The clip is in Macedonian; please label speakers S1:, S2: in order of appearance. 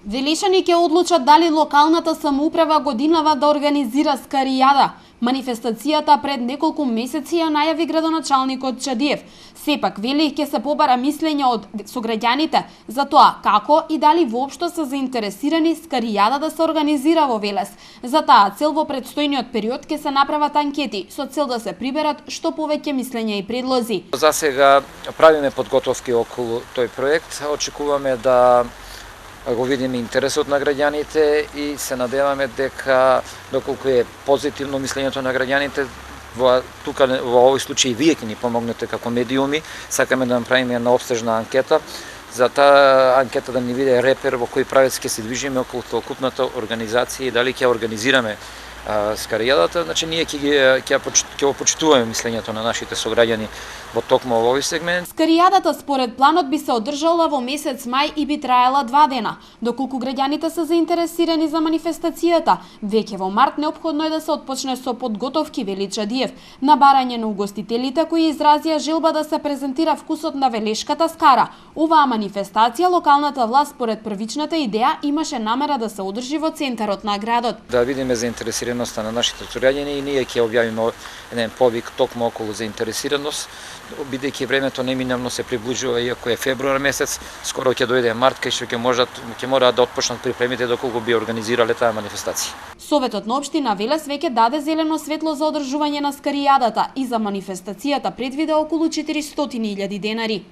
S1: Велишани ќе одлучат дали локалната самоуправа годинава да организира скаријада. Манифестацијата пред неколку месеци ја најави градоначалникот Чадиев. Сепак, вели, ќе се побара мислење од сограѓаните за тоа како и дали воопшто се заинтересирани скаријада да се организира во Велес. За таа цел во предстојниот период ќе се направат анкети со цел да се приберат што повеќе мислења и предлози.
S2: За сега правиме подготовки околу тој проект. Очекуваме да го видиме интересот на граѓаните и се надеваме дека доколку е позитивно мислењето на граѓаните, во овој случај вие ќе ни помогнете како медиуми, сакаме да направиме една обстежна анкета, за таа анкета да ни биде репер во кој правец ќе се движиме околу целокупната организација и дали ќе организираме скаријадата. Значи ние ќе го почитуваме мислењето на нашите сограѓани во токму овој сегмент.
S1: Скаријадата според планот би се одржала во месец мај и би траела 2 дена. Доколку граѓаните се заинтересирани за манифестацијата, веќе во март неопходно е да се отпочне со подготовки, вели Чадиев, на барање на угостителите кои изразија желба да се презентира вкусот на велешката скара. Оваа манифестација локалната власт според првичната идеја имаше намера да се одржи во центарот на градот.
S2: Да видиме заинтересираноста на нашите сограѓани и ние ќе објавиме еден повик токму околу заинтересираност, бидејќи времето неминавно се приближува, иако е февруар месец, скоро ќе дојде март, кај што ќе мораат да отпочнат припремите доколку би организирале таа манифестација.
S1: Советот на општина Велес веќе даде зелено светло за одржување на скаријадата и за манифестацијата предвиде околу 400.000 денари.